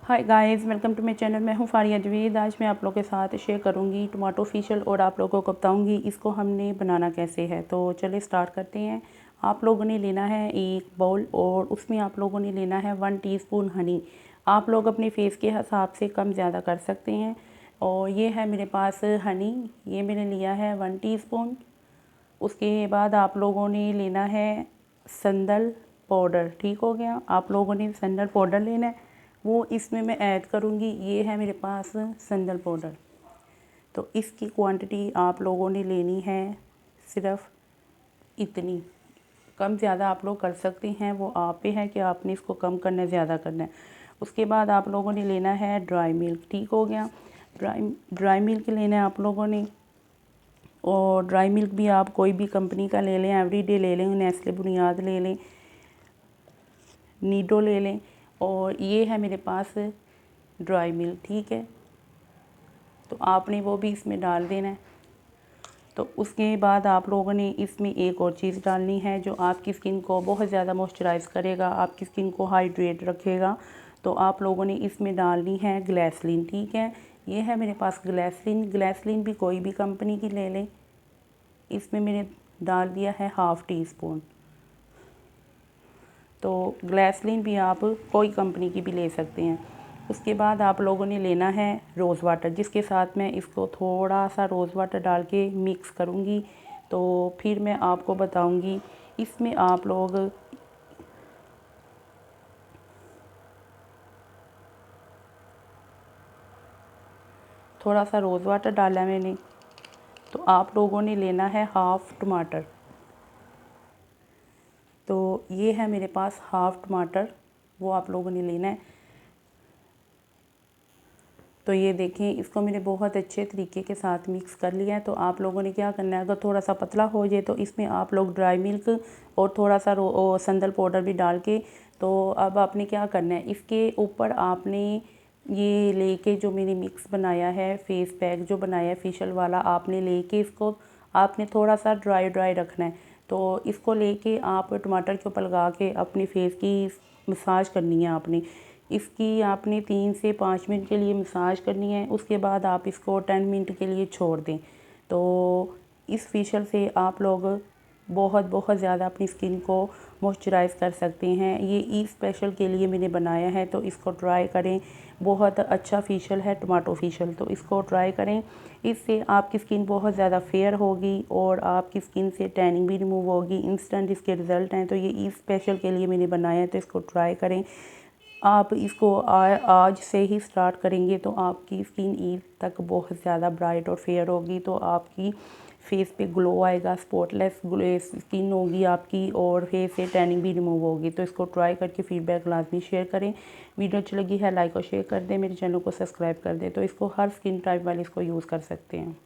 Hi guys, welcome to my channel. मैं हूँ फारिया जवेद। आज मैं आप लोगों के साथ शेयर करूँगी टमाटो फेशियल और आप लोगों को बताऊँगी इसको हमने बनाना कैसे है। तो चलिए स्टार्ट करते हैं। आप लोगों ने लेना है एक बाउल और उसमें आप लोगों ने लेना है 1 टीस्पून हनी। आप लोग अपने फेस के हिसाब से कम ज़्यादा कर सकते हैं। और ये है मेरे पास हनी, ये मैंने लिया है 1 टीस्पून। उसके बाद आप लोगों ने लेना है संदल पाउडर। ठीक हो गया, आप लोगों ने संदल पाउडर लेना है, वो इसमें मैं ऐड करूँगी। ये है मेरे पास संदल पाउडर। तो इसकी क्वांटिटी आप लोगों ने लेनी है सिर्फ इतनी। कम ज़्यादा आप लोग कर सकते हैं, वो आप पे है कि आपने इसको कम करना है ज़्यादा करना है। उसके बाद आप लोगों ने लेना है ड्राई मिल्क। ठीक हो गया, ड्राई मिल्क लेना है आप लोगों ने। और ड्राई मिल्क भी आप कोई भी कंपनी का ले लें, एवरीडे ले लें, नेस्ले बुनियाद ले लें, नीडो ले लें। और ये है मेरे पास ड्राई मिल्क। ठीक है, तो आपने वो भी इसमें डाल देना है। तो उसके बाद आप लोगों ने इसमें एक और चीज़ डालनी है जो आपकी स्किन को बहुत ज़्यादा मॉइस्चराइज़ करेगा, आपकी स्किन को हाइड्रेट रखेगा। तो आप लोगों ने इसमें डालनी है ग्लिसरीन। ठीक है, ये है मेरे पास ग्लिसरीन। ग्लिसरीन भी कोई भी कंपनी की ले लें। इसमें मैंने डाल दिया है 1/2 टीस्पून। तो ग्लिसरीन भी आप कोई कंपनी की भी ले सकते हैं। उसके बाद आप लोगों ने लेना है रोज़ वाटर, जिसके साथ मैं इसको थोड़ा सा रोज़ वाटर डाल के मिक्स करूँगी। तो फिर मैं आपको बताऊँगी इसमें आप लोग थोड़ा सा रोज़ वाटर डाला मैंने। तो आप लोगों ने लेना है 1/2 टमाटर। तो ये है मेरे पास 1/2 टमाटर, वो आप लोगों ने लेना है। तो ये देखें, इसको मैंने बहुत अच्छे तरीके के साथ मिक्स कर लिया है। तो आप लोगों ने क्या करना है, अगर थोड़ा सा पतला हो जाए तो इसमें आप लोग ड्राई मिल्क और थोड़ा सा संदल पाउडर भी डाल के, तो अब आपने क्या करना है, इसके ऊपर आपने ये लेके जो मैंने मिक्स बनाया है, फेस पैक जो बनाया है फेशियल वाला, आपने लेके इसको आपने थोड़ा सा ड्राई ड्राई रखना है। तो इसको लेके आप टमाटर के ऊपर लगा के अपने फेस की मसाज करनी है। इसकी आपने 3 से 5 मिनट के लिए मसाज करनी है। उसके बाद आप इसको 10 मिनट के लिए छोड़ दें। तो इस फेशियल से आप लोग बहुत ज़्यादा अपनी स्किन को मॉइस्चराइज़ कर सकते हैं। ये ईद स्पेशल के लिए मैंने बनाया है, तो इसको ट्राई करें। बहुत अच्छा फेशियल है टमाटो फेशियल, तो इसको ट्राई करें। इससे आपकी स्किन बहुत ज़्यादा फेयर होगी और आपकी स्किन से टैनिंग भी रिमूव होगी। इंस्टेंट इसके रिज़ल्ट हैं। तो ये ईद स्पेशल के लिए मैंने बनाया है, तो इसको ट्राई करें। आप इसको आज से ही स्टार्ट करेंगे तो आपकी स्किन ईद तक बहुत ज़्यादा ब्राइट और फेयर होगी। तो आपकी फेस पे ग्लो आएगा, स्पॉटलेस स्किन होगी आपकी और फेस से टैनिंग भी रिमूव होगी। तो इसको ट्राई करके फीडबैक लाजमी शेयर करें। वीडियो अच्छी लगी है लाइक और शेयर कर दें, मेरे चैनल को सब्सक्राइब कर दें। तो इसको हर स्किन टाइप वाले इसको यूज़ कर सकते हैं।